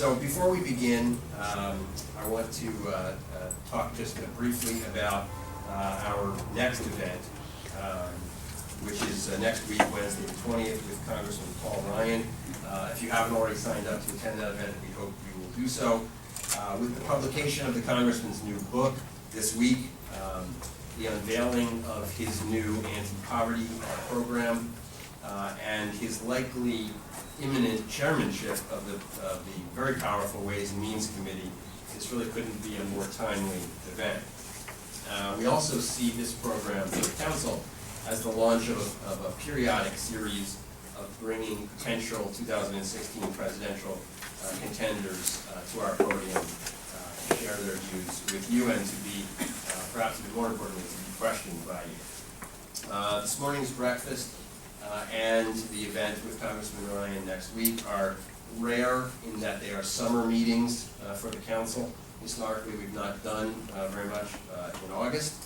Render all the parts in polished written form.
So before we begin, I want to talk just briefly about our next event, which is next week, Wednesday the 20th, with Congressman Paul Ryan. If you haven't already signed up to attend that event, we hope you will do so. With the publication of the Congressman's new book this week, the unveiling of his new anti-poverty program, and his likely imminent chairmanship of the very powerful Ways and Means Committee, this really couldn't be a more timely event. We also see this program for the Council as the launch of a periodic series of bringing potential 2016 presidential contenders to our podium to share their views with you and to be, perhaps even more importantly, to be questioned by you. This morning's breakfast and the event with Congressman Ryan next week are rare in that they are summer meetings for the Council. Historically, we've not done very much in August,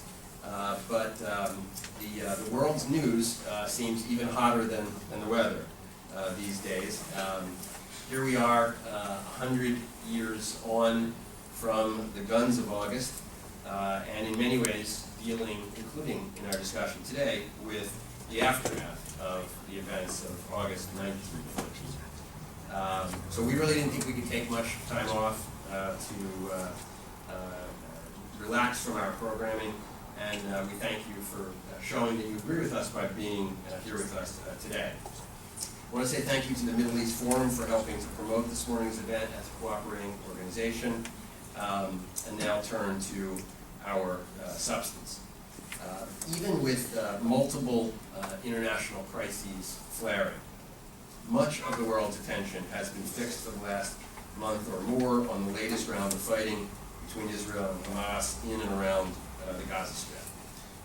but the world's news seems even hotter than the weather these days. Here we are, 100 years on from the guns of August, and in many ways dealing, including in our discussion today, with the aftermath of the events of August 19th. So we really didn't think we could take much time off to relax from our programming, and we thank you for showing that you agree with us by being here with us today. I want to say thank you to the Middle East Forum for helping to promote this morning's event as a cooperating organization, and now turn to our substance. Even with multiple international crises flaring, much of the world's attention has been fixed for the last month or more on the latest round of fighting between Israel and Hamas in and around the Gaza Strip.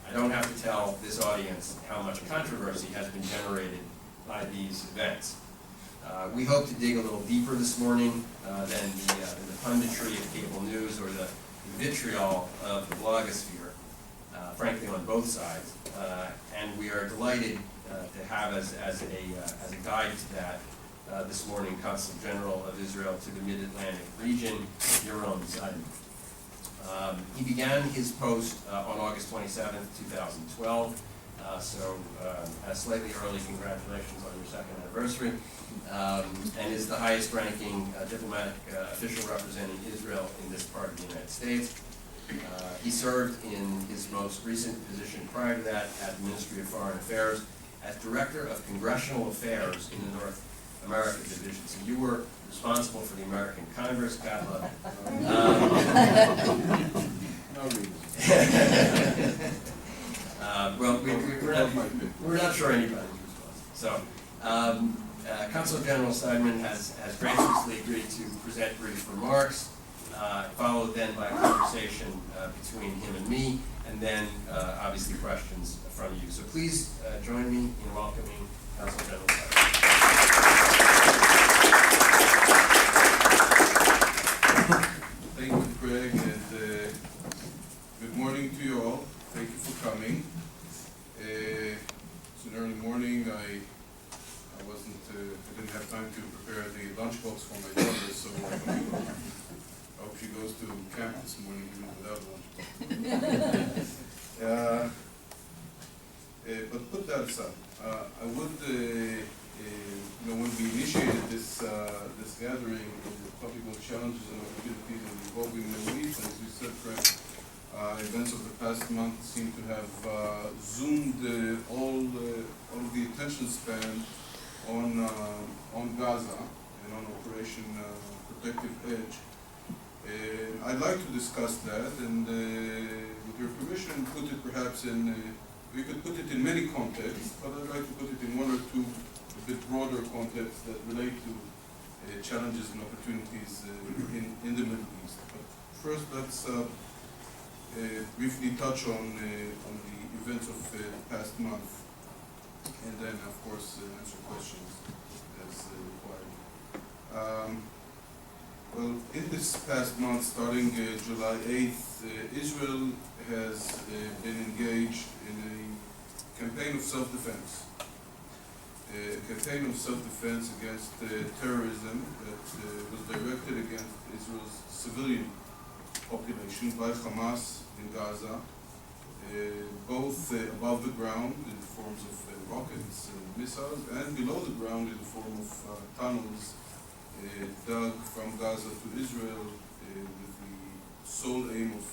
I don't have to tell this audience how much controversy has been generated by these events. We hope to dig a little deeper this morning than the punditry of cable news or the vitriol of the blogosphere. Frankly, on both sides, and we are delighted to have as a guide to that this morning Consul General of Israel to the Mid-Atlantic region, Yaron, Sideman. He began his post on August 27th, 2012, so slightly early congratulations on your second anniversary, and is the highest-ranking diplomatic official representing Israel in this part of the United States. He served in his most recent position prior to that at the Ministry of Foreign Affairs as Director of Congressional Affairs in the North America Division. So you were responsible for the American Congress, God love you. No reason. Well, we're not sure anybody's responsible. So, Consul General Sideman has graciously agreed to present brief remarks, followed then by a conversation between him and me, and then obviously questions from you. So please join me in welcoming Consul General Sideman. Thank you, Craig, and good morning to you all. Thank you for coming. It's an early morning. I didn't have time to prepare the lunchbox for my daughter, so I hope she goes to camp this morning even without lunchbox. But put that aside. I would, when we initiated this gathering, the topic of challenges and opportunities involving the Middle East, and as you said, Craig, events of the past month seem to have zoomed all of the attention span on Gaza and on Operation Protective Edge. I'd like to discuss that, and with your permission, put it perhaps in, we could put it in many contexts, but I'd like to put it in one or two a bit broader contexts that relate to challenges and opportunities in the Middle East. But first, let's briefly touch on the events of the past month, and then, of course, answer questions as required. Well, in this past month, starting July 8th, Israel has been engaged in a campaign of self-defense. a campaign of self-defense against terrorism that was directed against Israel's civilian population by Hamas in Gaza, both above the ground in the forms of rockets and missiles, and below the ground in the form of tunnels dug from Gaza to Israel with the sole aim of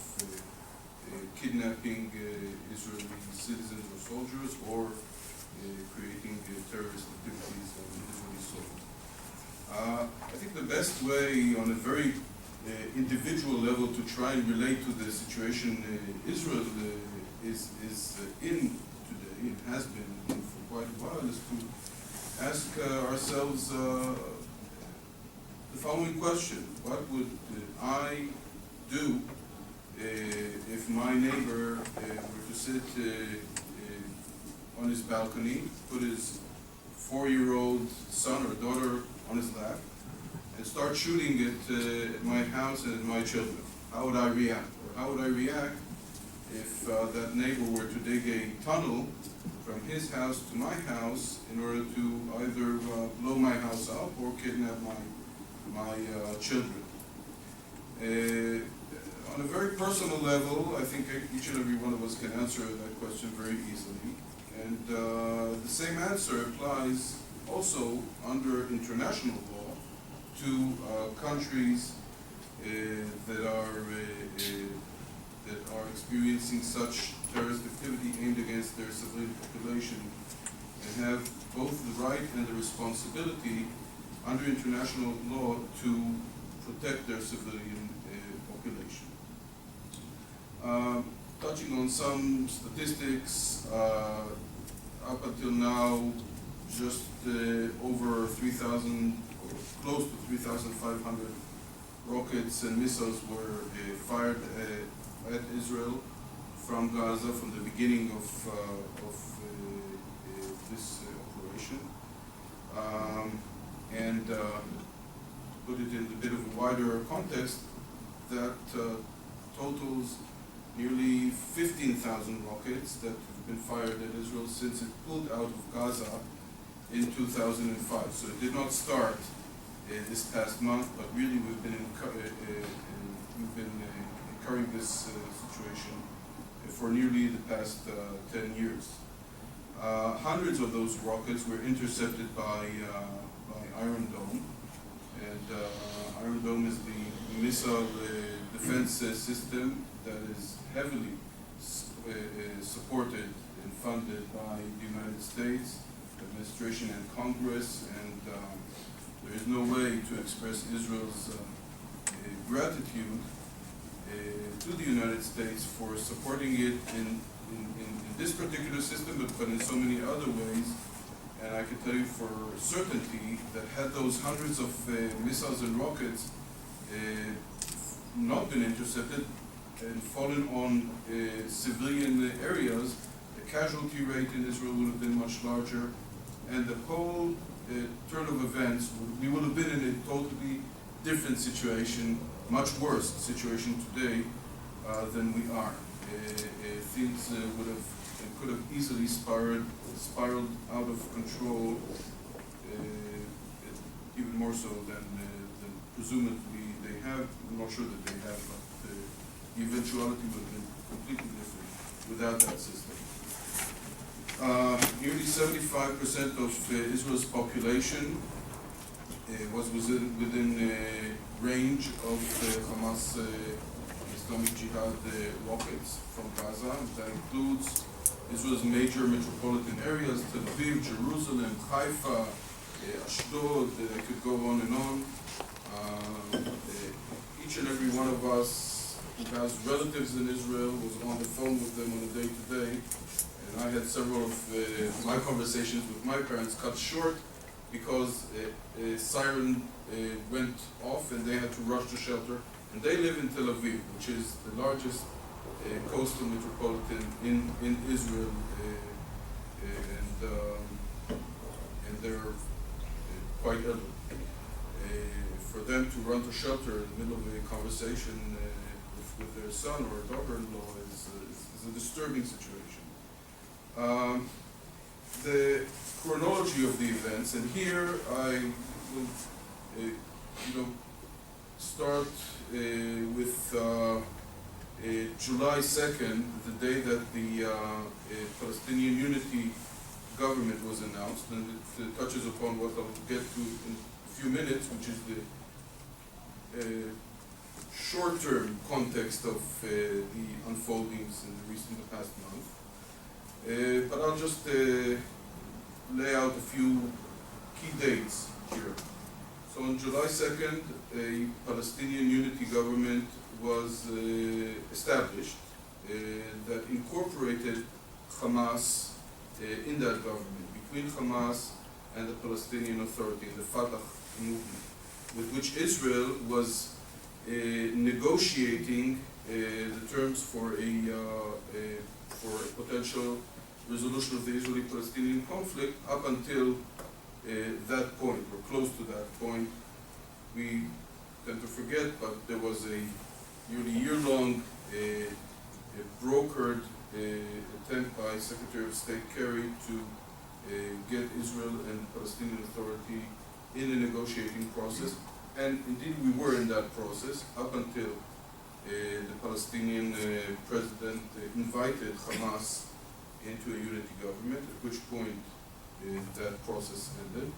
kidnapping Israeli citizens or soldiers, or creating terrorist activities on Israeli soil. I think the best way, on a very individual level, to try and relate to the situation Israel is in today, and has been in for quite a while, is to ask ourselves the following question: what would I do if my neighbor were to sit on his balcony, put his 4-year-old son or daughter on his lap, and start shooting at my house and at my children? How would I react? Or how would I react if that neighbor were to dig a tunnel from his house to my house in order to either blow my house up or kidnap my children? On a very personal level, I think each and every one of us can answer that question very easily. And the same answer applies also under international law to countries that are experiencing such terrorist activity aimed against their civilian population, and have both the right and the responsibility under international law to protect their civilian population. Touching on some statistics, up until now, just over 3,000, or close to 3,500 rockets and missiles were fired at Israel from Gaza from the beginning of this operation. And put it in a bit of a wider context, that totals nearly 15,000 rockets that have been fired at Israel since it pulled out of Gaza in 2005. So it did not start this past month, but really we've been incurring this situation for nearly the past 10 years. Hundreds of those rockets were intercepted by Iron Dome, and Iron Dome is the missile defense system that is heavily supported and funded by the United States administration and Congress, and there is no way to express Israel's gratitude to the United States for supporting it in this particular system, but in so many other ways. And I can tell you for certainty that had those hundreds of missiles and rockets not been intercepted and fallen on civilian areas, the casualty rate in Israel would have been much larger, and the whole turn of events, we would have been in a totally different situation, much worse situation today than we are. Things could have easily spiraled out of control, even more so than presumably they have. I'm not sure that they have, but the eventuality would have been completely different without that system. Nearly 75% of Israel's population was within range of Hamas Islamic Jihad rockets from Gaza. That includes Israel's major metropolitan areas: Tel Aviv, Jerusalem, Haifa, Ashdod. I could go on and on. Each and every one of us who has relatives in Israel was on the phone with them on a day-to-day. And I had several of my conversations with my parents cut short because a siren went off and they had to rush to shelter. And they live in Tel Aviv, which is the largest coastal metropolitan in Israel, and they're quite elderly. For them to run to shelter in the middle of a conversation with their son or daughter-in-law is a disturbing situation. The chronology of the events, and here I will, start with July 2nd, the day that the Palestinian Unity government was announced, and it touches upon what I'll get to in a few minutes, which is the short-term context of the unfoldings in the past month. But I'll just lay out a few key dates here. So on July 2nd, a Palestinian Unity government was established that incorporated Hamas in that government, between Hamas and the Palestinian Authority, the Fatah movement, with which Israel was negotiating the terms for a potential resolution of the Israeli-Palestinian conflict up until that point, or close to that point. We tend to forget, but there was a nearly year-long brokered attempt by Secretary of State Kerry to get Israel and Palestinian Authority in the negotiating process. And indeed we were in that process up until the Palestinian president invited Hamas into a unity government, at which point that process ended.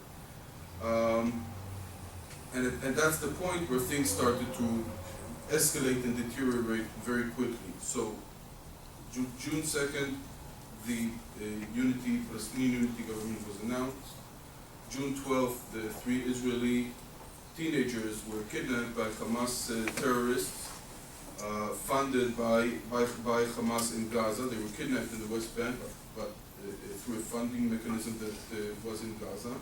And that's the point where things started to escalate and deteriorate very quickly. So June 2nd, the Palestinian Unity government was announced. June 12th, the 3 Israeli teenagers were kidnapped by Hamas terrorists, funded by Hamas in Gaza. They were kidnapped in the West Bank, but through a funding mechanism that was in Gaza,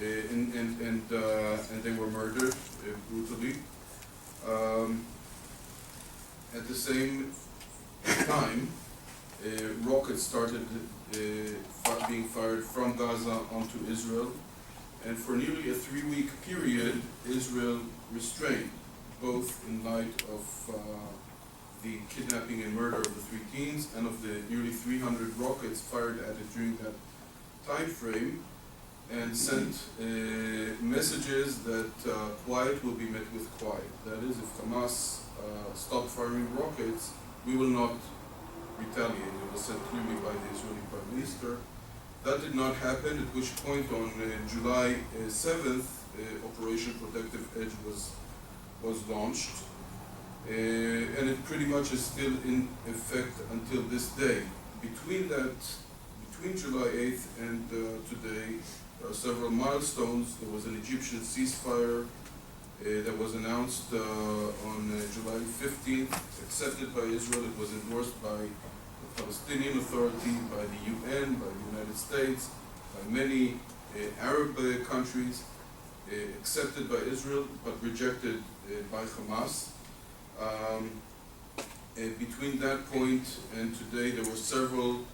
and they were murdered brutally. At the same time, rockets started being fired from Gaza onto Israel, and for nearly a 3-week period, Israel restrained, both in light of the kidnapping and murder of the 3 teens and of the nearly 300 rockets fired at it during that time frame, and sent messages that quiet will be met with quiet. That is, if Hamas stop firing rockets, we will not retaliate. It was said clearly by the Israeli Prime Minister. That did not happen, at which point on July 7th, Operation Protective Edge was launched. And it pretty much is still in effect until this day. Between July 8th and today, there are several milestones. There was an Egyptian ceasefire that was announced on July 15th, accepted by Israel. It was endorsed by the Palestinian Authority, by the UN, by the United States, by many Arab countries, accepted by Israel, but rejected by Hamas. Between that point and today, there were several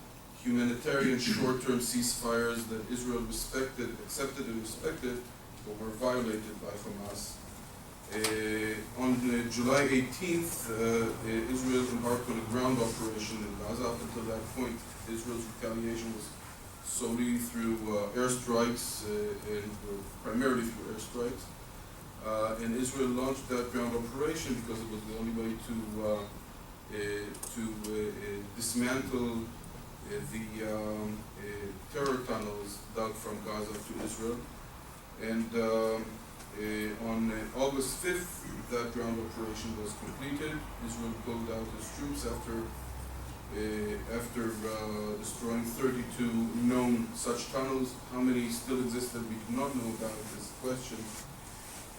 humanitarian short-term ceasefires that Israel accepted and respected, but were violated by Hamas. On July 18th, Israel embarked on a ground operation in Gaza. Up until that point, Israel's retaliation was solely through airstrikes, and primarily through airstrikes. And Israel launched that ground operation because it was the only way to dismantle the terror tunnels dug from Gaza to Israel. And on August 5th, that ground operation was completed. Israel pulled out its troops after destroying 32 known such tunnels. How many still exist that we do not know about is a question.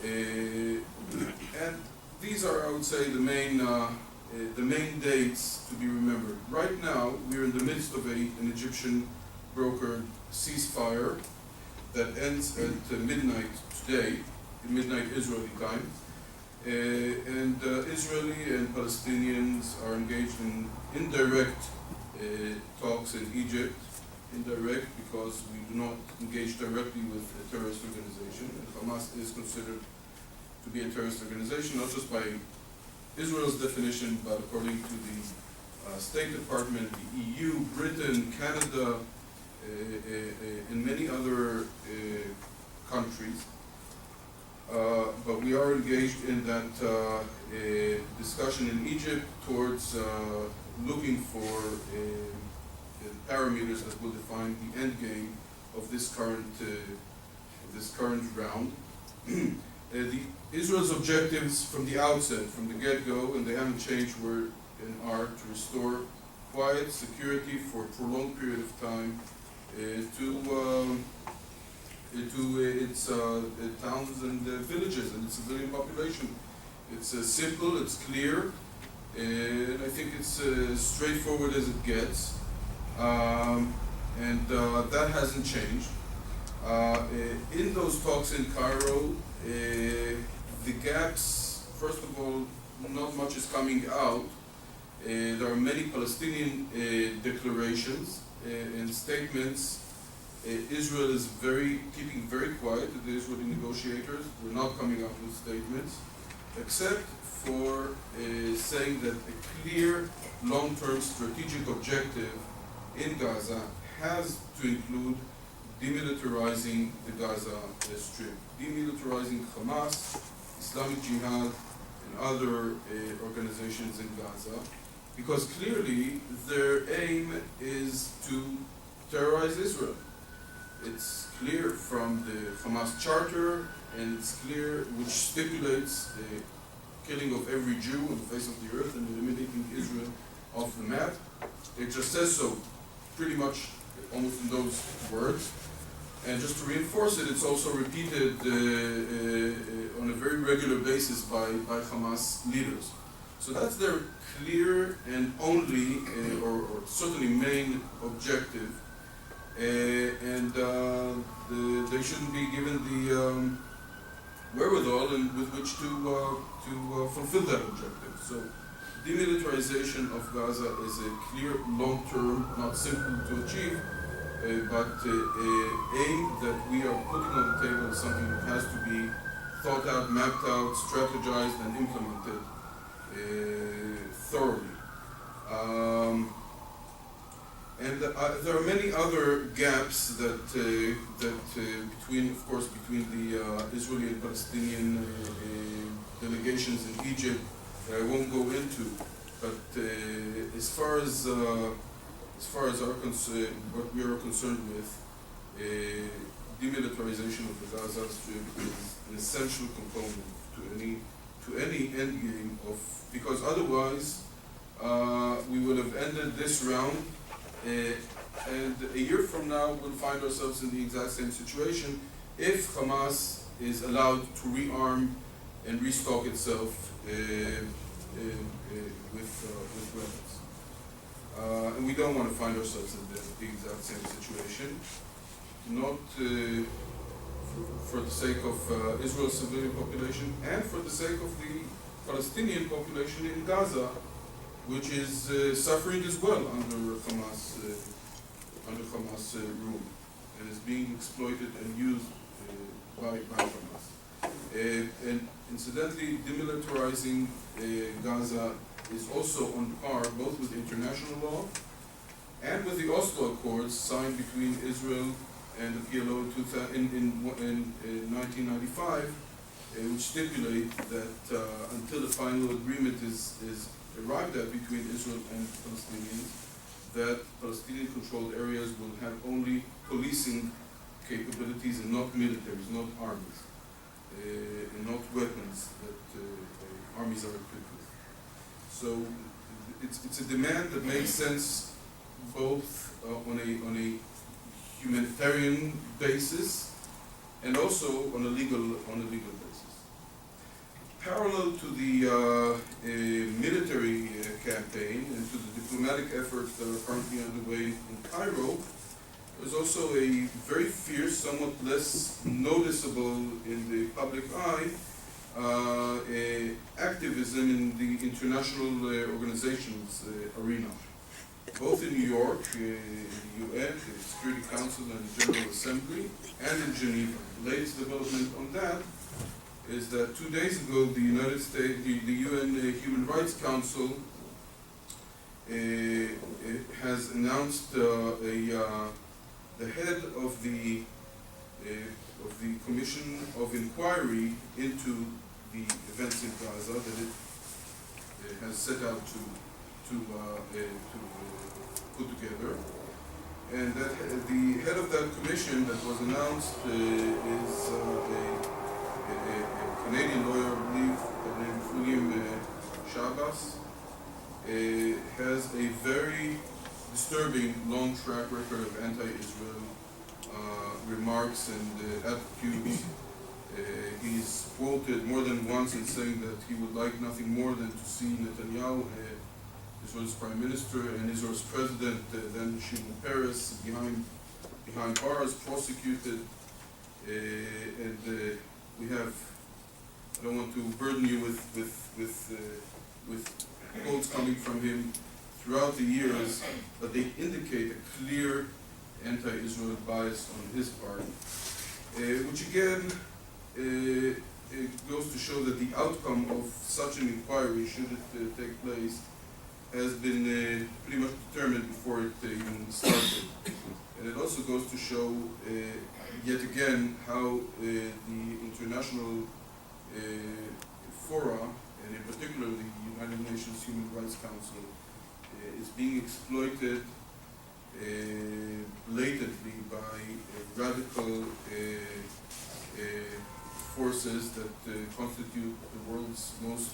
And these are, I would say, the main dates to be remembered. Right now, we're in the midst of an Egyptian brokered ceasefire that ends at midnight today, midnight Israeli time. And Israeli and Palestinians are engaged in indirect talks in Egypt. Indirect because we do not engage directly with a terrorist organization. And Hamas is considered to be a terrorist organization, not just by Israel's definition, but according to the State Department, the EU, Britain, Canada, in many other countries. But we are engaged in that discussion in Egypt towards looking for parameters that will define the end game of this current round. Israel's objectives from the outset, from the get-go, and they haven't changed, were and are to restore quiet, security for a prolonged period of time to its towns and villages and its civilian population. It's simple, it's clear, and I think it's as straightforward as it gets. That hasn't changed. In those talks in Cairo, the gaps, first of all, not much is coming out. There are many Palestinian declarations and statements. Israel is keeping very quiet. The Israeli negotiators were not coming up with statements, except for saying that a clear long-term strategic objective in Gaza has to include demilitarizing the Gaza Strip, demilitarizing Hamas, Islamic Jihad, and other organizations in Gaza, because clearly their aim is to terrorize Israel. It's clear from the Hamas charter, and it's clear which stipulates the killing of every Jew on the face of the earth and eliminating Israel off the map. It just says so, pretty much almost in those words. And just to reinforce it, it's also repeated on a very regular basis by Hamas leaders. So that's their clear and only, or certainly main objective. They shouldn't be given the wherewithal with which to fulfill that objective. So demilitarization of Gaza is a clear long-term, not simple to achieve, but aim that we are putting on the table is something that has to be thought out, mapped out, strategized, and implemented thoroughly. There are many other gaps that between the Israeli and Palestinian delegations in Egypt that I won't go into. But as far as what we are concerned with, demilitarization of the Gaza Strip is an essential component to any end game because otherwise we will have ended this round. And a year from now, we'll find ourselves in the exact same situation if Hamas is allowed to rearm and restock itself with weapons. And we don't want to find ourselves in the exact same situation, not for the sake of Israel's civilian population and for the sake of the Palestinian population in Gaza, which is suffering as well under Hamas rule, and is being exploited and used by Hamas. And incidentally, demilitarizing Gaza is also on par both with international law and with the Oslo Accords signed between Israel and the PLO in 1995, which stipulate that until a final agreement is arrived at between Israel and Palestinians, that Palestinian-controlled areas will have only policing capabilities and not militaries, not armies, and not weapons that armies are equipped with. So it's a demand that makes sense both on a humanitarian basis and also on a legal basis. Parallel to the military campaign and to the diplomatic efforts that are currently underway in Cairo, there's also a very fierce, somewhat less noticeable in the public eye, activism in the international organizations arena. Both in New York, in the UN, the Security Council and the General Assembly, and in Geneva. The latest development on that is that 2 days ago, the United States, the UN Human Rights Council has announced a the head of the Commission of Inquiry into the events in Gaza that it has set out to put together. And that the head of that commission that was announced is a Canadian lawyer, I believe, named William Shabbos. Has a very disturbing long track record of anti-Israel remarks and attitudes. He's quoted more than once in saying that he would like nothing more than to see Netanyahu, Israel's prime minister, and Israel's president, then Shimon Peres, behind bars, prosecuted. And we have, I don't want to burden you with quotes coming from him throughout the years, but they indicate a clear anti-Israel bias on his part, which again it goes to show that the outcome of such an inquiry, should it take place, has been pretty much determined before it even started. And it also goes to show yet again how the international fora, and in particular the United Nations Human Rights Council, is being exploited blatantly by radical forces that constitute the world's most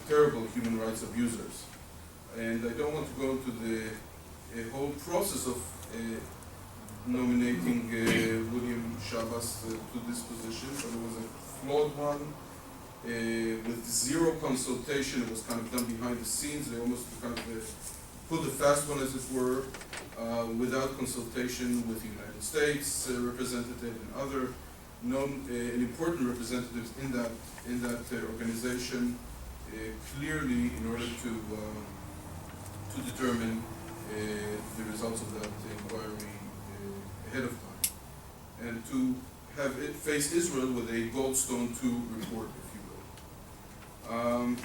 terrible human rights abusers. And I don't want to go into the whole process of nominating William Shabbos to this position, but it was a flawed one. With zero consultation. It was kind of done behind the scenes. They almost kind of pulled a fast one, as it were, without consultation with the United States representative and other known and important representatives in that organization, clearly in order to determine the results of that inquiry ahead of time, and to have it face Israel with a Goldstone 2 report, if you will.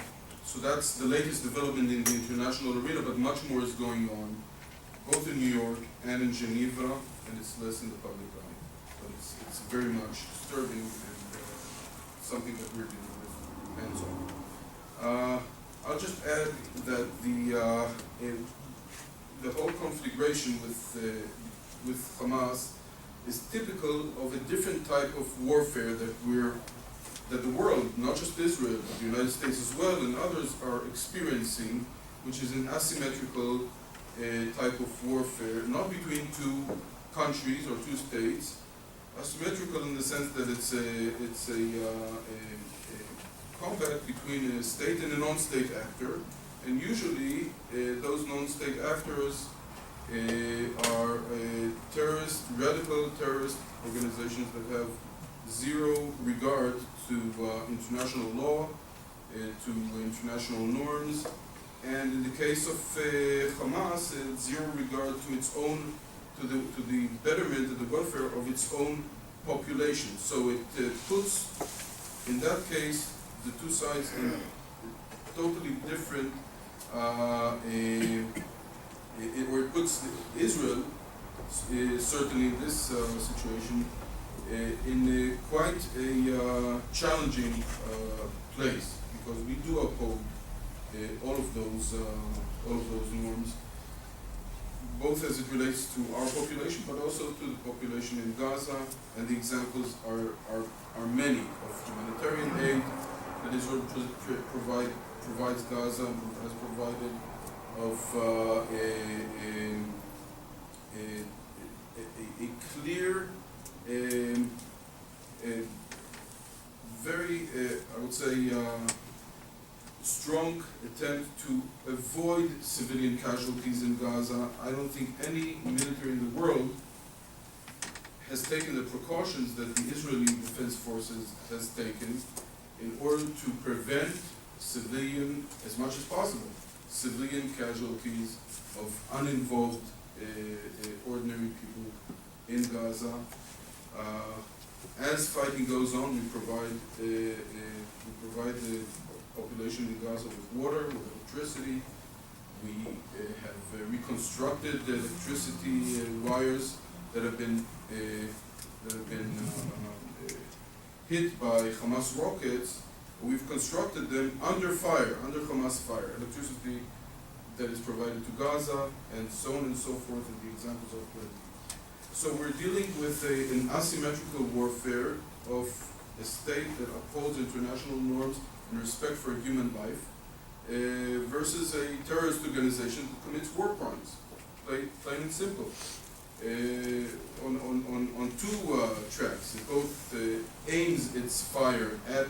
So that's the latest development in the international arena, but much more is going on, both in New York and in Geneva, and it's less in the public eye. But it's very much disturbing and something that we're dealing with hands-on. I'll just add that the whole conflagration with Hamas is typical of a different type of warfare that the world, not just Israel, but the United States as well, and others are experiencing, which is an asymmetrical type of warfare, not between two countries or two states, asymmetrical in the sense that it's a combat between a state and a non-state actor, and usually those non-state actors are radical terrorist organizations that have zero regard to international law, to international norms, and in the case of Hamas, zero regard to its own, to the betterment and the welfare of its own population. So it puts, in that case, the two sides in totally different, where it puts Israel, certainly in this situation, in quite a challenging place, because we do uphold all of those norms, both as it relates to our population, but also to the population in Gaza. And the examples are many of humanitarian aid that Israel provides Gaza and has provided, of a clear, very, I would say, strong attempt to avoid civilian casualties in Gaza. I don't think any military in the world has taken the precautions that the Israeli Defense Forces has taken in order to prevent civilian, as much as possible, civilian casualties of uninvolved ordinary people in Gaza. As fighting goes on, we provide the population in Gaza with water, with electricity, We have reconstructed the electricity wires that have been hit by Hamas rockets. We've constructed them under fire, under Hamas fire. Electricity that is provided to Gaza, and so on and so forth, and the examples are plenty. So we're dealing with an asymmetrical warfare of a state that upholds international norms and respect for human life, versus a terrorist organization that commits war crimes, plain and simple. On two tracks. It both aims its fire at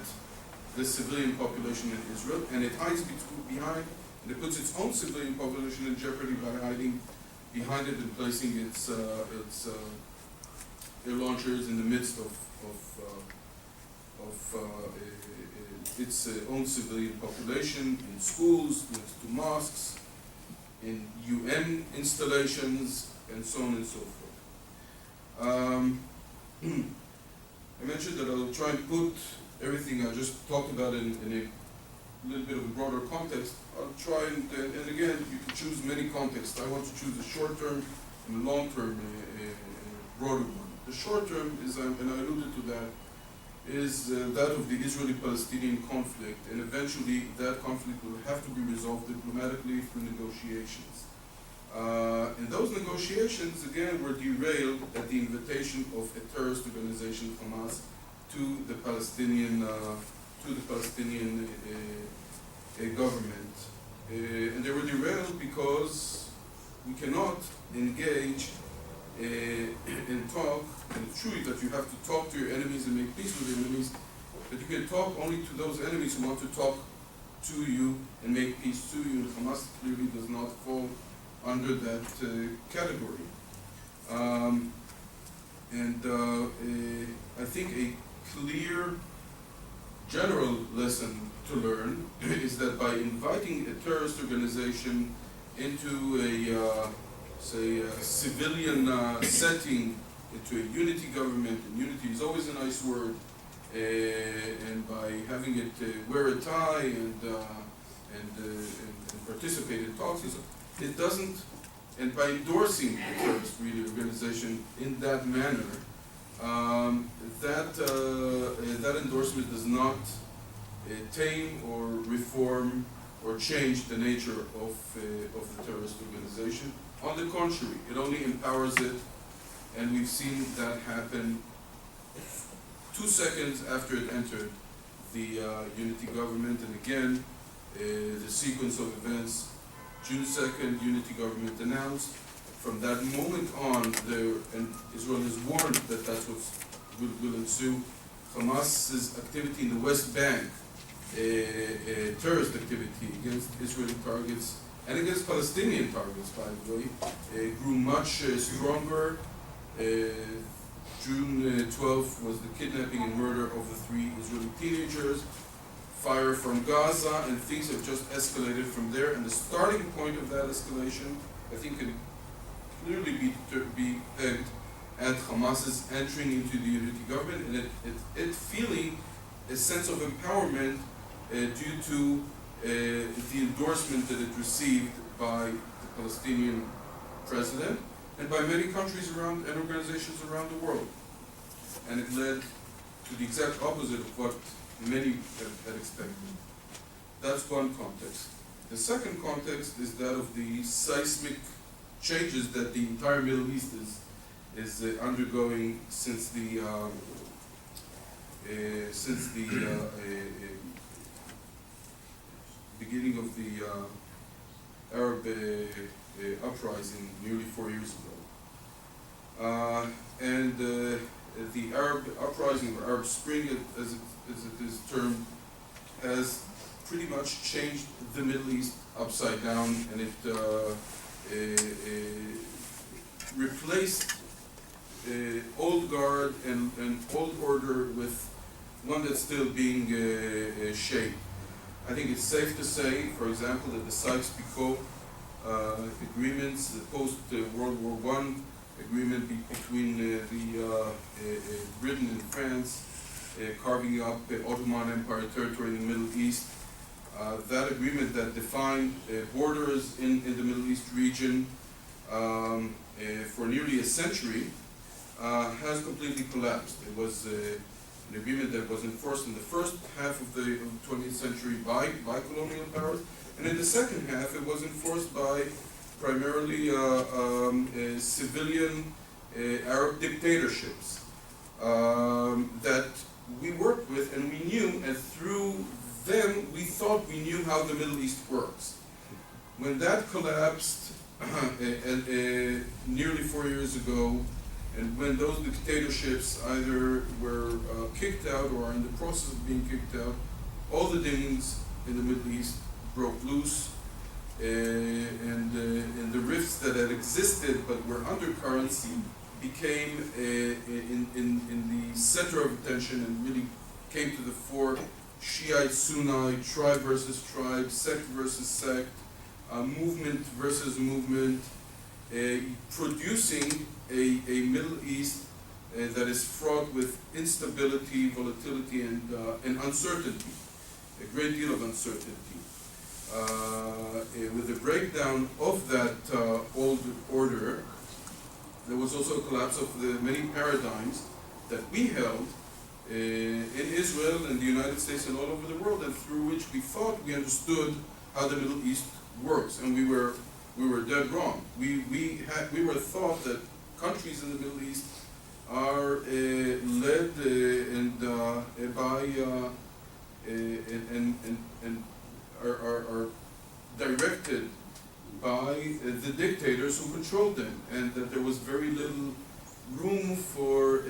the civilian population in Israel, and it hides behind, and it puts its own civilian population in jeopardy by hiding behind it and placing its air launchers in the midst of its own civilian population, in schools, next to mosques, in UN installations, and so on and so forth. I mentioned that I'll try and put everything I just talked about in a little bit of a broader context. I'll try and again, you can choose many contexts. I want to choose a short-term and a long-term, broader one. The short-term is, and I alluded to that, is that of the Israeli-Palestinian conflict, and eventually that conflict will have to be resolved diplomatically through negotiations. And those negotiations, again, were derailed at the invitation of a terrorist organization, Hamas, to the Palestinian government. And they were derailed because we cannot engage and talk, and it's true that you have to talk to your enemies and make peace with your enemies, but you can talk only to those enemies who want to talk to you and make peace to you, and Hamas clearly does not fall under that category. I think a clear general lesson to learn is that by inviting a terrorist organization into a civilian setting, into a unity government, and unity is always a nice word, and by having it wear a tie and participate in talks, it doesn't, and by endorsing a terrorist organization in that manner, that endorsement does not tame or reform or change the nature of the terrorist organization. On the contrary, it only empowers it, and we've seen that happen 2 seconds after it entered the unity government. And again, the sequence of events: June 2nd, unity government announced. From that moment on, and Israel has warned that that's what will ensue. Hamas's activity in the West Bank, terrorist activity against Israeli targets and against Palestinian targets, by the way, grew much stronger. June 12th was the kidnapping and murder of the 3 Israeli teenagers, fire from Gaza, and things have just escalated from there. And the starting point of that escalation, I think, can clearly be pegged at Hamas's entering into the unity government, and it feeling a sense of empowerment due to the endorsement that it received by the Palestinian president and by many countries around and organizations around the world. And it led to the exact opposite of what many had expected. That's one context. The second context is that of the seismic changes that the entire Middle East is undergoing since the beginning of the Arab uprising nearly 4 years ago. The Arab uprising, or Arab Spring as it is termed, has pretty much changed the Middle East upside down, and it replaced old guard and old order with one that's still being shaped. I think it's safe to say, for example, that the Sykes-Picot agreements, the post-World War I agreement between Britain and France, carving up Ottoman Empire territory in the Middle East, That agreement that defined borders in the Middle East region for nearly a century has completely collapsed. It was an agreement that was enforced in the first half of the 20th century by colonial powers, and in the second half it was enforced by primarily civilian Arab dictatorships that we worked with and we knew, and through them we thought we knew how the Middle East works. When that collapsed nearly 4 years ago, and when those dictatorships either were kicked out or are in the process of being kicked out, all the demons in the Middle East broke loose, and the rifts that had existed but were undercurrents became in the center of attention and really came to the fore. Shiite, Sunni, tribe versus tribe, sect versus sect, movement versus movement, producing a Middle East that is fraught with instability, volatility, and uncertainty, a great deal of uncertainty. With the breakdown of that old order, there was also a collapse of the many paradigms that we held in Israel and the United States and all over the world, and through which we thought we understood how the Middle East works, and we were dead wrong. We were thought that countries in the Middle East are led by and are directed by the dictators who controlled them, and that there was very little room for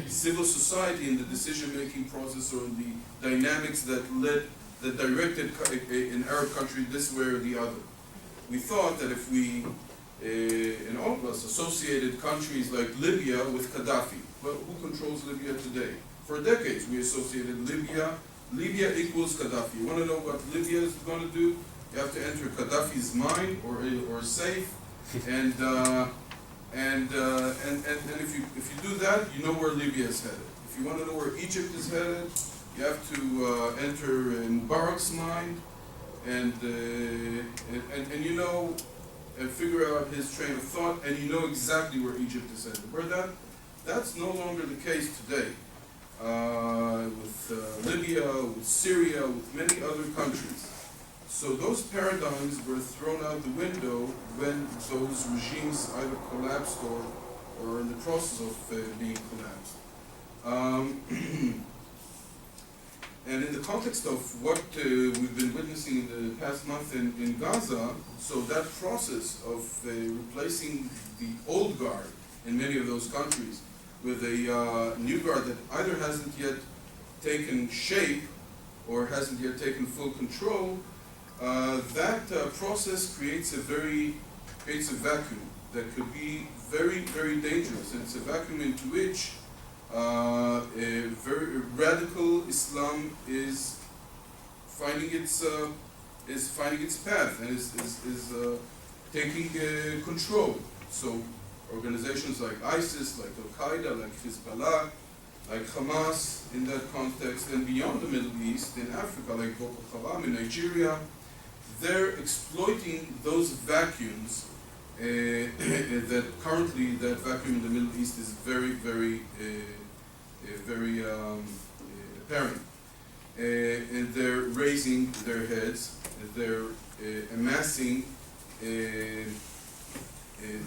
civil society in the decision-making process or in the dynamics that directed an Arab country this way or the other. We thought that if we, and all of us, associated countries like Libya with Gaddafi. Well, who controls Libya today? For decades we associated Libya equals Gaddafi. You want to know what Libya is going to do? You have to enter Gaddafi's mind or safe, and if you do that, you know where Libya is headed. If you want to know where Egypt is headed, you have to enter Mubarak's mind, and you know, and figure out his train of thought, and you know exactly where Egypt is headed. That's no longer the case today. With Libya, with Syria, with many other countries. So those paradigms were thrown out the window when those regimes either collapsed or are in the process of being collapsed. And in the context of what we've been witnessing in the past month in Gaza, so that process of replacing the old guard in many of those countries with a new guard that either hasn't yet taken shape or hasn't yet taken full control, that process creates a vacuum that could be very, very dangerous. And it's a vacuum into which a very radical Islam is finding its path and is taking control. So organizations like ISIS, like Al-Qaeda, like Hezbollah, like Hamas in that context, and beyond the Middle East, in Africa, like Boko Haram in Nigeria, they're exploiting those vacuums that currently that vacuum in the Middle East is very, very, very apparent. And they're raising their heads, they're amassing,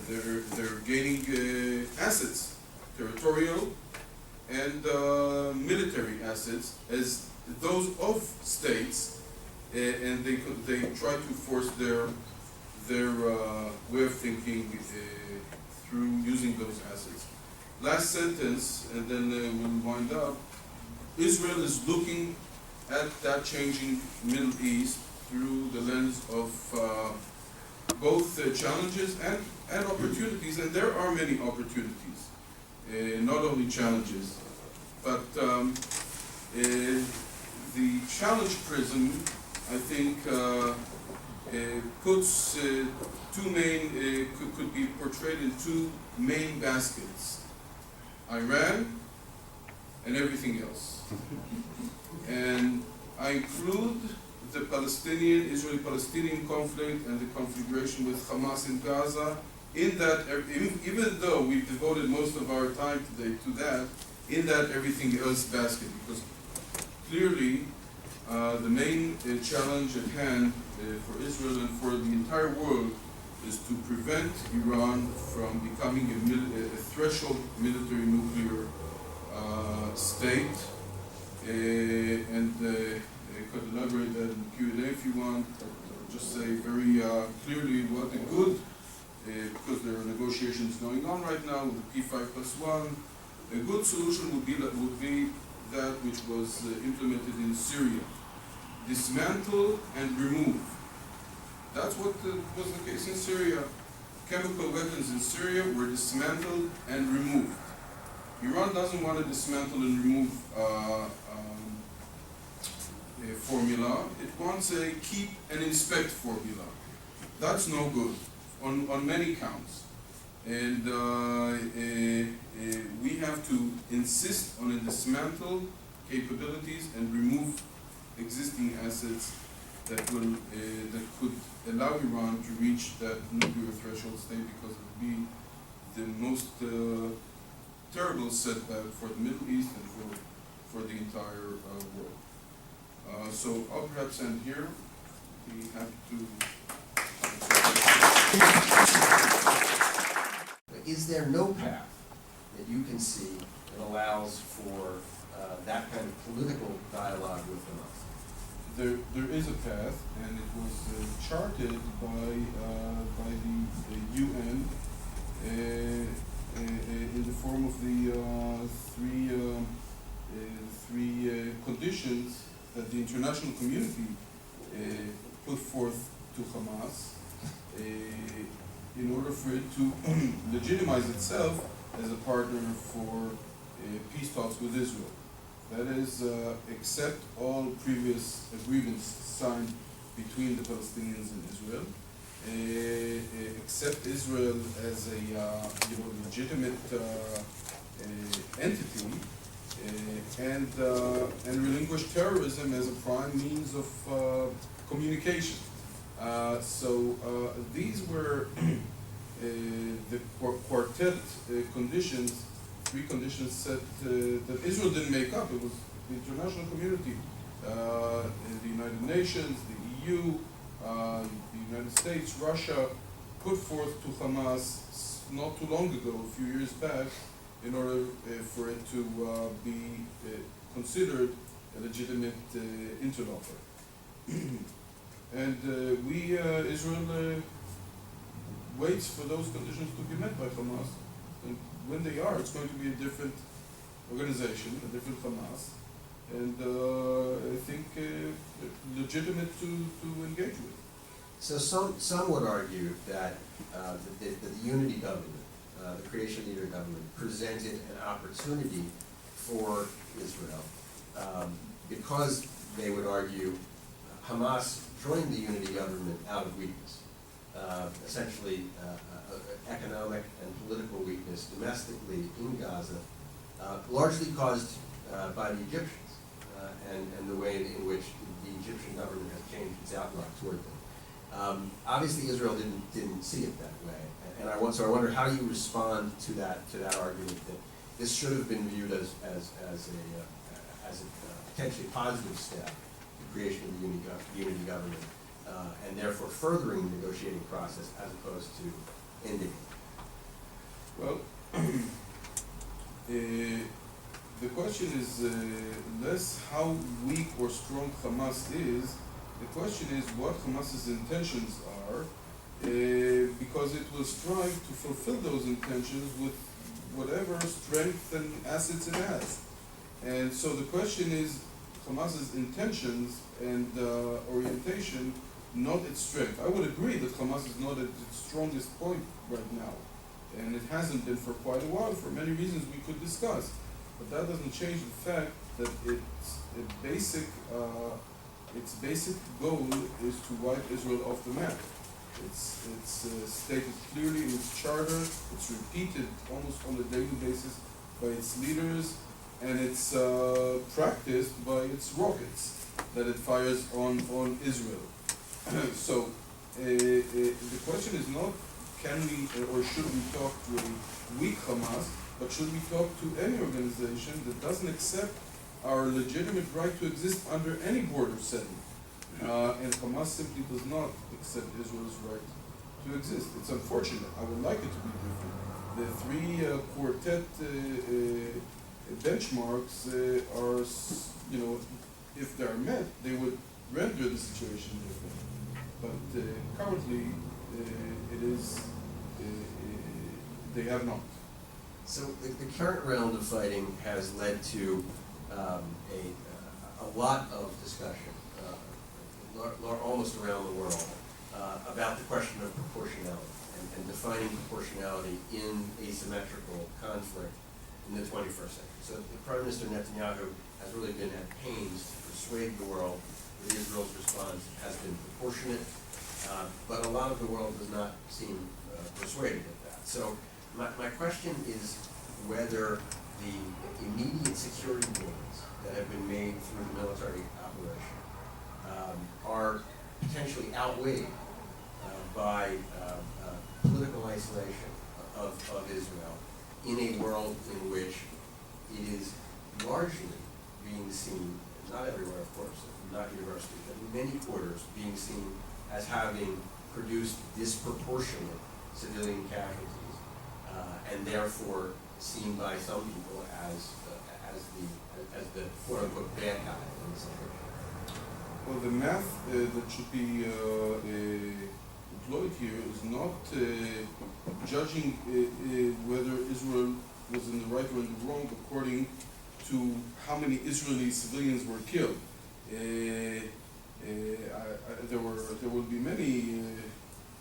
they're gaining assets, territorial and military assets, as those of states, and they try to force their way of thinking through using those assets. Last sentence, and then we'll wind up. Israel is looking at that changing Middle East through the lens of both challenges and opportunities, and there are many opportunities, not only challenges, but the challenge prism, I think, puts two main, could be portrayed in two main baskets: Iran and everything else. And I include the Israeli-Palestinian conflict and the configuration with Hamas in Gaza. In that, even though we've devoted most of our time today to that, in that everything else basket, because clearly the main challenge at hand for Israel and for the entire world is to prevent Iran from becoming a threshold military nuclear state. I could elaborate that in the Q&A if you want. I'll just say very clearly what a good, because there are negotiations going on right now with the P5+1, a good solution would be that which was implemented in Syria. Dismantle and remove. That's what was the case in Syria. Chemical weapons in Syria were dismantled and removed. Iran doesn't want to dismantle and remove a formula. It wants a keep and inspect formula. That's no good on many counts. And we have to insist on a dismantle capabilities and remove existing assets that will that could allow Iran to reach that nuclear threshold state, because it would be the most terrible setback for the Middle East and for the entire world. So I'll perhaps end here. We have to. Is there no path that you can see that allows for that kind of political dialogue with Hamas? There is a path, and it was charted by the UN in the form of the three conditions that the international community put forth to Hamas in order for it to legitimize itself as a partner for peace talks with Israel. That is, accept all previous agreements signed between the Palestinians and Israel, accept Israel as a legitimate entity, and relinquish terrorism as a prime means of communication. So these were the quartet conditions. Three conditions set that Israel didn't make up. It was the international community, the United Nations, the EU, the United States, Russia, put forth to Hamas not too long ago, a few years back, in order for it to be considered a legitimate interloper. And Israel waits for those conditions to be met by Hamas. And when they are, it's going to be a different organization, a different Hamas, and I think legitimate to engage with. So some would argue that the unity government, the creation of the unity government, presented an opportunity for Israel because they would argue Hamas joined the unity government out of weakness, essentially economic and political weakness domestically in Gaza, largely caused by the Egyptians and the way in which the Egyptian government has changed its outlook toward them. Obviously, Israel didn't see it that way, and I wonder how you respond to that argument that this should have been viewed as a potentially positive step, the creation of the unity government, and therefore furthering the negotiating process as opposed to ending it. Well, the question is less how weak or strong Hamas is. The question is what Hamas's intentions are, because it will strive to fulfill those intentions with whatever strength and assets it has. And so the question is Hamas's intentions and orientation, not its strength. I would agree that Hamas is not at its strongest point right now, and it hasn't been for quite a while for many reasons we could discuss. But that doesn't change the fact that its basic goal is to wipe Israel off the map. It's stated clearly in its charter. It's repeated almost on a daily basis by its leaders, and it's practiced by its rockets. that it fires on Israel. So the question is not can we or should we talk to a weak Hamas, but should we talk to any organization that doesn't accept our legitimate right to exist under any border setting? And Hamas simply does not accept Israel's right to exist. It's unfortunate. I would like it to be different. The three quartet benchmarks are, if they are met, they would render the situation different. But currently, it is, they have not. So the current round of fighting has led to a lot of discussion, almost around the world, about the question of proportionality and defining proportionality in asymmetrical conflict in the 21st century. So the Prime Minister Netanyahu has really been at pains to persuade the world that Israel's response has been proportionate, but a lot of the world does not seem persuaded of that. So my question is whether the immediate security gains that have been made through the military operation are potentially outweighed by political isolation of Israel in a world in which it is largely being seen, not everywhere of course, not universally, but in many quarters being seen as having produced disproportionate civilian casualties, and therefore seen by some people as the quote unquote bad guy in the situation. Well, the math that should be employed here is not judging whether Israel was in the right or in the wrong according to how many Israeli civilians were killed. There will be many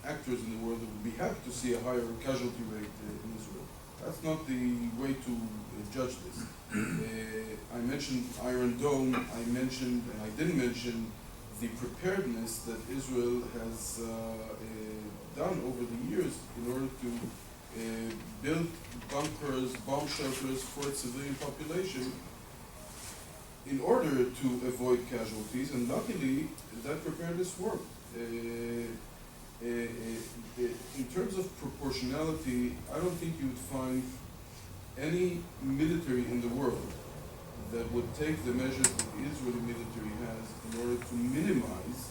actors in the world that would be happy to see a higher casualty rate in Israel. That's not the way to judge this. I mentioned Iron Dome, I didn't mention the preparedness that Israel has done over the years in order to build bunkers, bomb shelters for its civilian population in order to avoid casualties, and luckily that preparedness worked. In terms of proportionality, I don't think you would find any military in the world that would take the measures that the Israeli military has in order to minimize,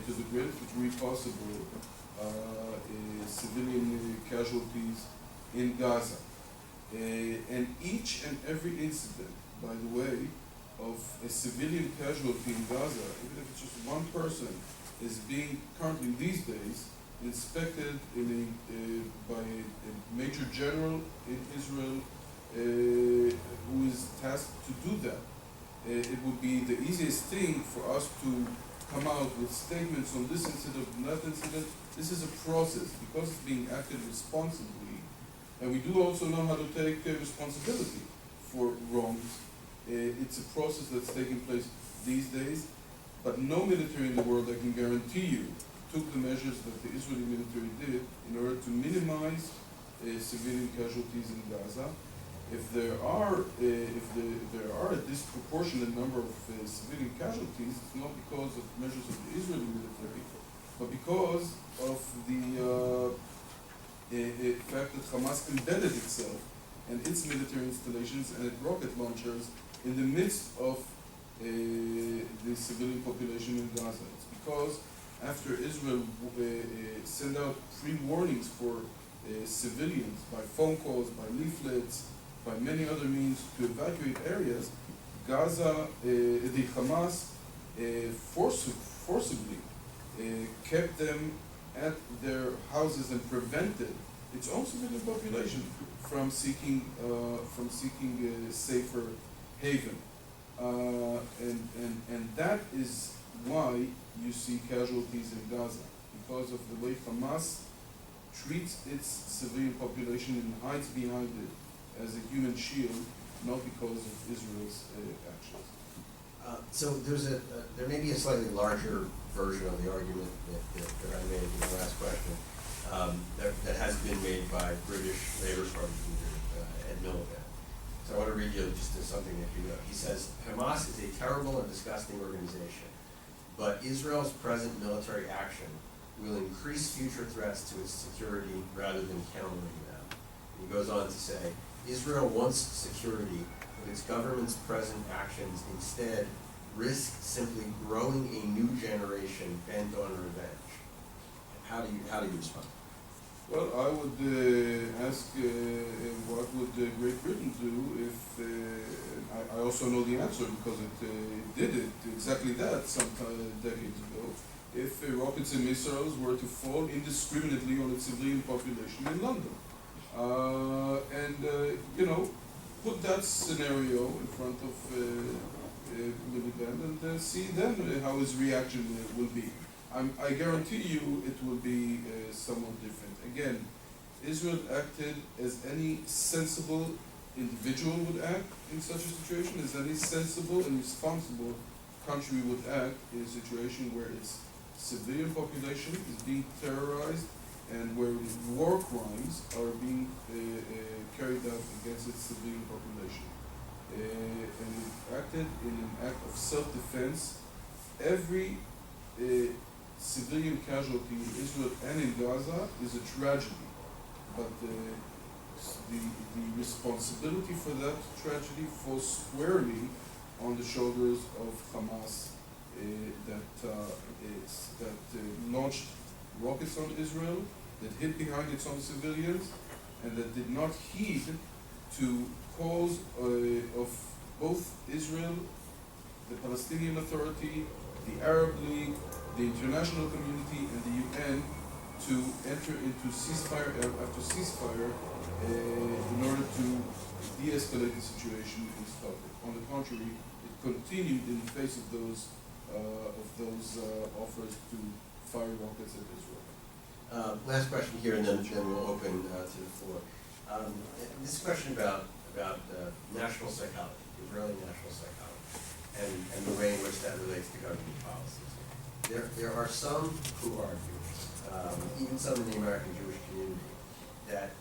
to the greatest degree possible, civilian casualties in Gaza. And each and every incident, by the way, of a civilian casualty in Gaza, even if it's just one person, is being currently these days inspected by a major general in Israel who is tasked to do that. It would be the easiest thing for us to come out with statements on this incident and that incident. This is a process because it's being acted responsibly, and we do also know how to take responsibility for wrongs. It's a process that's taking place these days, but no military in the world, I can guarantee you, took the measures that the Israeli military did in order to minimize civilian casualties in Gaza. If there are a disproportionate number of civilian casualties, it's not because of measures of the Israeli military, but because of the fact that Hamas embedded itself and its military installations and its rocket launchers in the midst of the civilian population in Gaza. It's because after Israel sent out pre-warnings for civilians by phone calls, by leaflets, by many other means to evacuate areas, Gaza, the Hamas forcibly kept them at their houses and prevented its own civilian population from seeking a safer haven. And that is why you see casualties in Gaza, because of the way Hamas treats its civilian population and hides behind it as a human shield, not because of Israel's actions. So there may be a slightly larger version of the argument that I made in the last question that has been made by British Labour Party leader Ed Miliband. So I want to read you just something that he wrote. He says, Hamas is a terrible and disgusting organization, but Israel's present military action will increase future threats to its security rather than countering them. And he goes on to say, Israel wants security, but its government's present actions instead risk simply growing a new generation bent on revenge. How do you respond? Well, I would ask what would Great Britain do if, I also know the answer because it did it exactly that some decades ago, if rockets and missiles were to fall indiscriminately on its civilian population in London. Put that scenario in front of Miliband and see then how his reaction will be. I guarantee you it will be somewhat different. Again, Israel acted as any sensible individual would act in such a situation, as any sensible and responsible country would act in a situation where its civilian population is being terrorized and where war crimes are being carried out against its civilian population. And it acted in an act of self-defense. Every civilian casualty in Israel and in Gaza is a tragedy, but the responsibility for that tragedy falls squarely on the shoulders of Hamas that launched rockets on Israel, that hid behind its own civilians, and that did not heed to calls of both Israel, the Palestinian Authority, the Arab League, the international community, and the UN to enter into ceasefire after ceasefire in order to de-escalate the situation and stop it. On the contrary, it continued in the face of those offers to fire rockets at Israel. Last question here, and then we'll open to the floor. This question about national psychology, Israeli national psychology, and the way in which that relates to government policies. There are some who argue, even some in the American Jewish community, that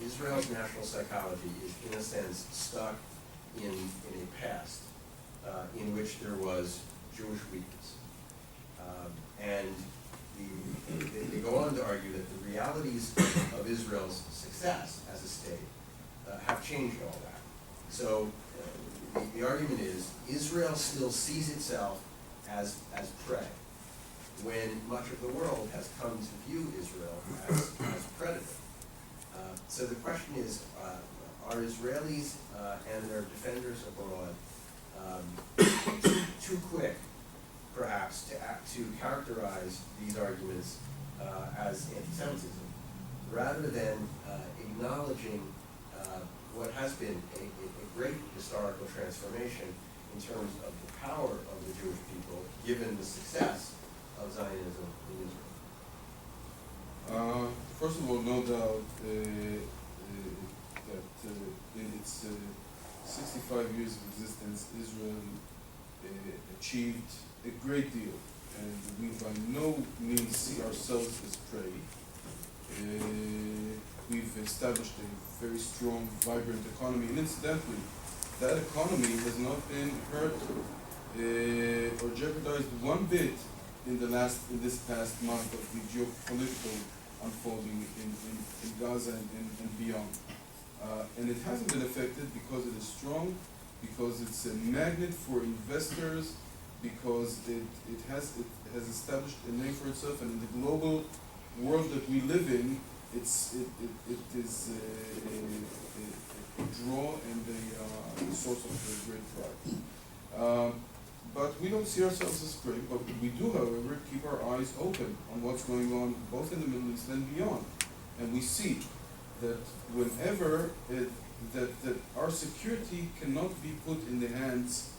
Israel's national psychology is, in a sense, stuck in a past in which there was Jewish weakness. And they go on to argue that the realities of Israel's success as a state have changed all that. So the argument is Israel still sees itself as prey, when much of the world has come to view Israel as predator. So the question is, are Israelis and their defenders abroad too quick, perhaps, to characterize these arguments as anti-Semitism, rather than acknowledging what has been a great historical transformation in terms of the power of the Jewish people, given the success of Zionism in Israel? First of all, no doubt that in its 65 years of existence, Israel achieved a great deal, and we by no means see ourselves as prey. We've established a very strong, vibrant economy, and incidentally, that economy has not been hurt or jeopardized one bit in this past month of the geopolitical unfolding in Gaza and beyond. And it hasn't been affected because it is strong, because it's a magnet for investors, because it has established a name for itself, and in the global world that we live in, it is a draw and a source of great pride. But we don't see ourselves as prey, but we do, however, keep our eyes open on what's going on both in the Middle East and beyond. And we see that whenever that our security cannot be put in the hands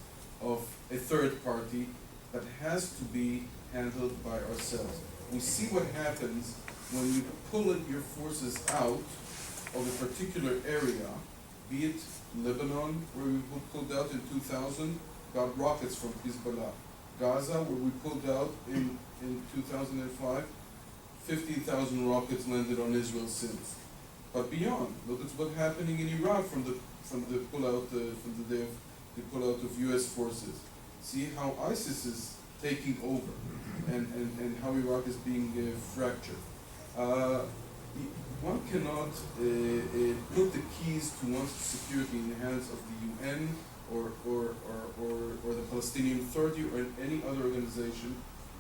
of a third party, but has to be handled by ourselves. We see what happens when you pull your forces out of a particular area, be it Lebanon, where we pulled out in 2000, got rockets from Hezbollah. Gaza, where we pulled out in 2005, 15,000 rockets landed on Israel since. but beyond. Look at what's happening in Iraq from the pullout from the day of the pullout of U.S. forces. See how ISIS is taking over, and how Iraq is being fractured. One cannot put the keys to one's security in the hands of the UN or the Palestinian Authority or any other organization.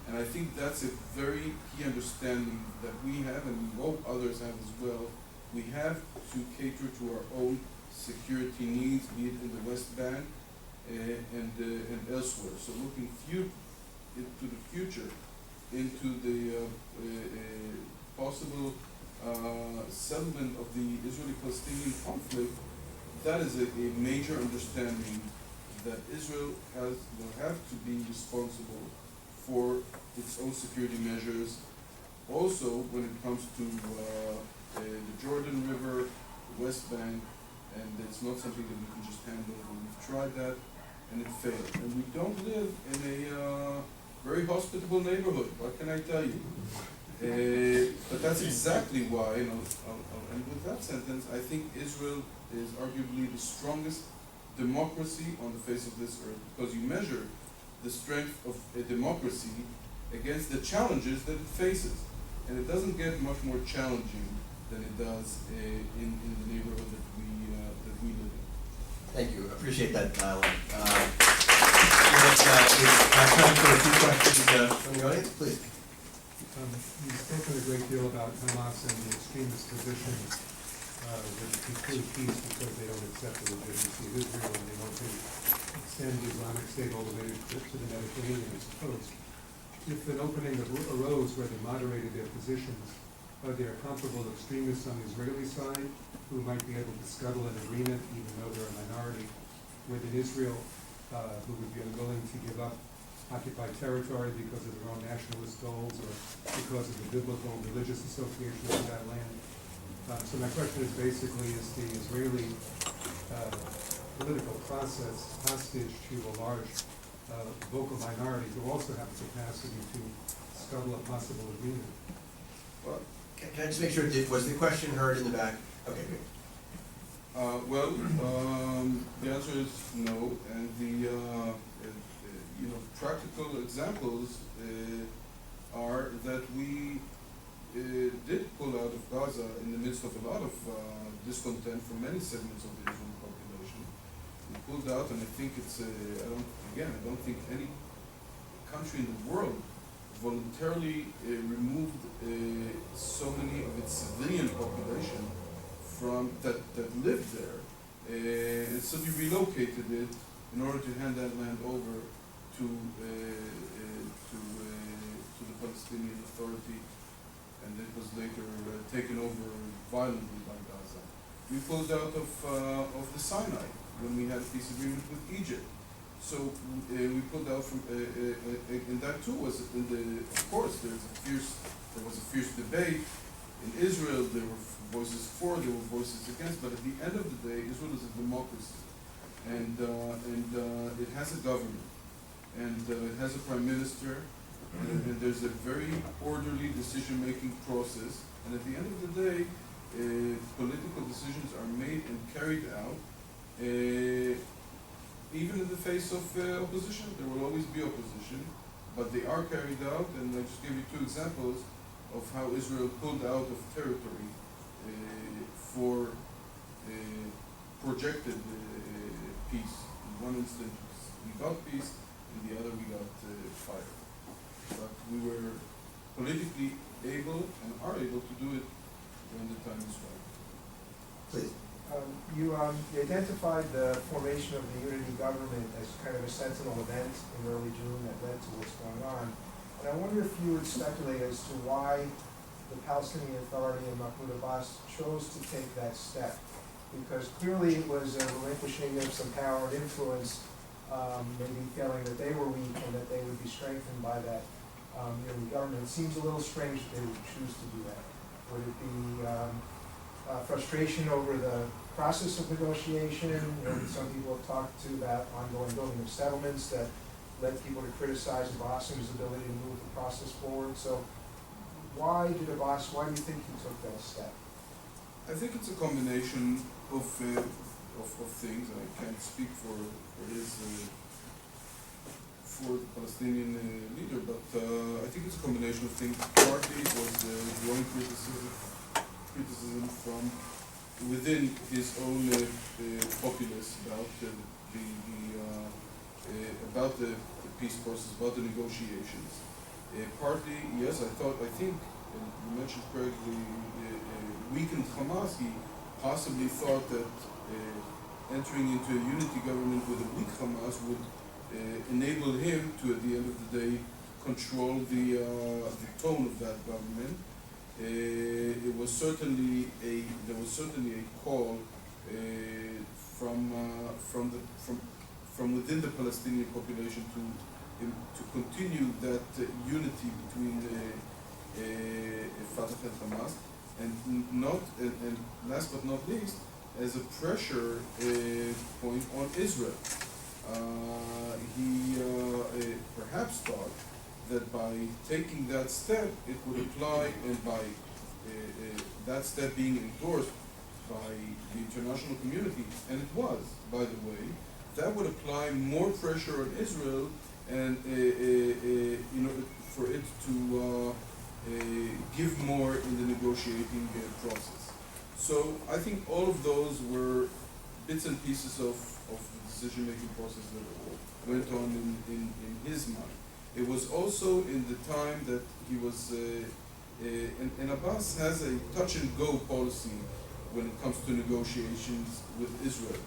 And I think that's a very key understanding that we have, and we hope others have as well. We have to cater to our own security needs, be it in the West Bank and elsewhere. So looking into the future, into the possible settlement of the Israeli-Palestinian conflict, that is a major understanding that Israel will have to be responsible for its own security measures. Also, when it comes to the Jordan River, the West Bank, and it's not something that we can just hand over. We've tried that, and it failed. And we don't live in a very hospitable neighborhood. What can I tell you? But that's exactly why, and I'll end with that sentence, I think Israel is arguably the strongest democracy on the face of this earth, because you measure the strength of a democracy against the challenges that it faces. And it doesn't get much more challenging than it does in the neighborhood that we live in. Thank you. Appreciate that dialogue. Let's have time for a few questions from the audience, please. You've spoken a great deal about Hamas and the extremist position that preclude peace because they don't accept the legitimacy of Israel and they want to extend the Islamic State all the way to the Mediterranean, I suppose. If an opening arose where they moderated their positions, are there comparable extremists on the Israeli side who might be able to scuttle an agreement, even though they're a minority, within Israel, who would be unwilling to give up occupied territory because of their own nationalist goals or because of the biblical religious association with that land? So my question is basically, is the Israeli political process hostage to a large vocal minority who also have the capacity to scuttle a possible agreement? Well, can I just make sure, was the question heard in the back? Okay, great. The answer is no, and the practical examples are that we did pull out of Gaza in the midst of a lot of discontent from many segments of the Israeli population. We pulled out, and I think it's I don't think any country in the world voluntarily removed so many of its civilian population from that lived there, and so we relocated it in order to hand that land over to the Palestinian Authority, and it was later taken over violently by Gaza. We pulled out of the Sinai when we had a peace agreement with Egypt. So we pulled out from, and that too was of course there was a fierce debate in Israel. There were voices for, there were voices against, but at the end of the day, Israel is a democracy, and it has a government, and it has a prime minister, and there's a very orderly decision-making process, and at the end of the day, political decisions are made and carried out. Even in the face of opposition, there will always be opposition, but they are carried out, and I just gave you two examples of how Israel pulled out of territory for projected peace. In one instance, we got peace, in the other, we got fire. But we were politically able and are able to do it when the time is right. Please. You identified the formation of the unity government as kind of a sentinel event in early June that led to what's going on. And I wonder if you would speculate as to why the Palestinian Authority and Mahmoud Abbas chose to take that step. Because clearly it was a relinquishing of some power and influence, maybe feeling that they were weak and that they would be strengthened by that unity government. It seems a little strange that they would choose to do that. Would it be frustration over the process of negotiation? Some people have talked about ongoing building of settlements that led people to criticize Abbas and his ability to move the process forward. So why do you think he took that step? I think it's a combination of things. I can't speak for the Palestinian leader, but I think it's a combination of things. Partly it was growing criticism from within his own populace about the peace process, about the negotiations. Partly, yes, I think, and you mentioned correctly, weakened Hamas. He possibly thought that entering into a unity government with a weak Hamas would enable him to, at the end of the day, control the tone of that government. There was certainly a call from within the Palestinian population to continue that unity between Fatah and Hamas, and last but not least, as a pressure point on Israel. He perhaps thought that by taking that step, it would apply, and by that step being endorsed by the international community, and it was, by the way, that would apply more pressure on Israel, and for it to give more in the negotiating process. So I think all of those were bits and pieces of the decision-making process that went on in his mind. It was also in the time that he was, and Abbas has a touch-and-go policy when it comes to negotiations with Israel.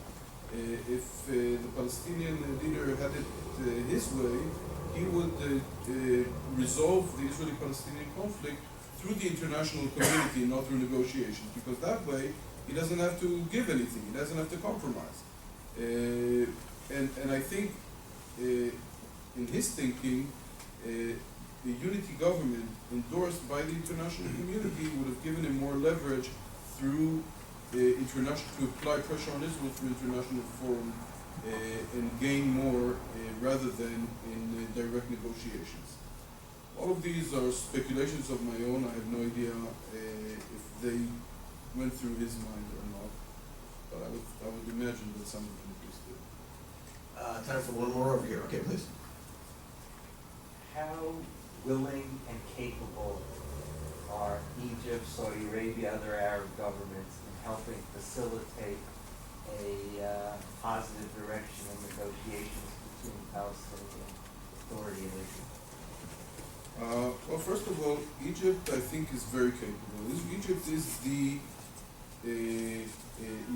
If the Palestinian leader had it his way, he would resolve the Israeli-Palestinian conflict through the international community, not through negotiations, because that way he doesn't have to give anything, he doesn't have to compromise. And I think in his thinking, the unity government endorsed by the international community would have given him more leverage through international, to apply pressure on Israel through international forum and gain more rather than in direct negotiations. All of these are speculations of my own. I have no idea if they went through his mind or not, but I would imagine that some of them at least did. Time for one more over here. Okay, please. How willing and capable are Egypt, Saudi Arabia, other Arab governments in helping facilitate a positive direction in negotiations between Palestinian Authority and Israel? Well, first of all, Egypt, I think, is very capable. Egypt is the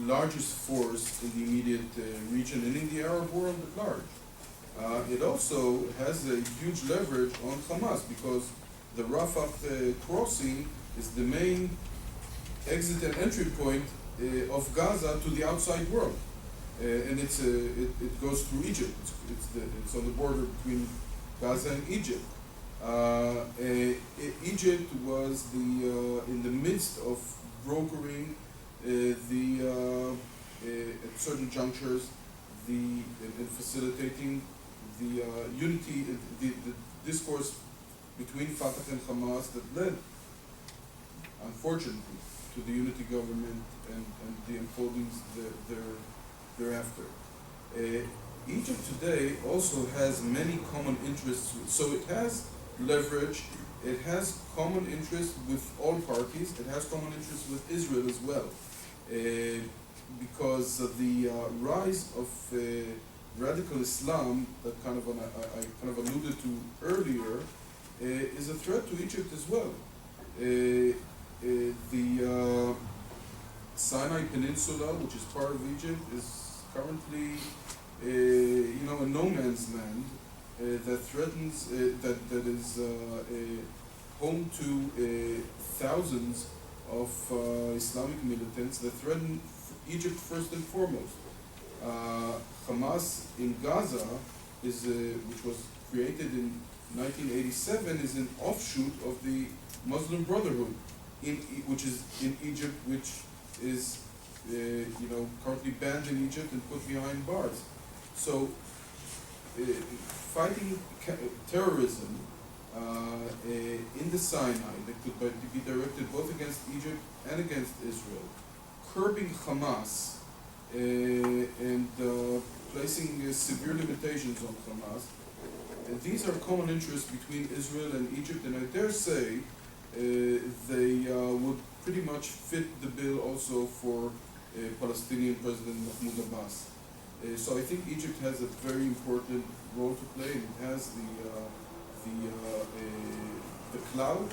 largest force in the immediate region and in the Arab world at large. It also has a huge leverage on Hamas because the Rafah crossing is the main exit and entry point of Gaza to the outside world. And it goes through Egypt. It's on the border between Gaza and Egypt. Egypt was in the midst of brokering at certain junctures and facilitating the unity, the discourse between Fatah and Hamas that led, unfortunately, to the unity government and the unfoldings thereafter. Egypt today also has many common interests, so it has leverage, it has common interests with all parties, it has common interests with Israel as well. Because of the rise of radical Islam that I kind of alluded to earlier, is a threat to Egypt as well. The Sinai Peninsula, which is part of Egypt, is currently a no man's land that threatens, that is home to thousands of Islamic militants that threaten Egypt first and foremost. Hamas in Gaza, which was created in 1987, is an offshoot of the Muslim Brotherhood, which is in Egypt, which is currently banned in Egypt and put behind bars. So, fighting terrorism in the Sinai that could be directed both against Egypt and against Israel curbing Hamas and placing severe limitations on Hamas. And these are common interests between Israel and Egypt, and I dare say they would pretty much fit the bill also for Palestinian President Mahmoud Abbas. So I think Egypt has a very important role to play, and it has the clout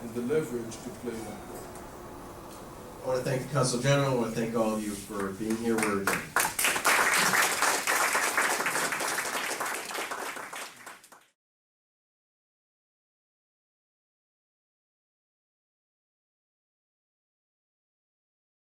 and the leverage to play that role. I want to thank the Consul General. I want to thank all of you for being here. We're adjourned.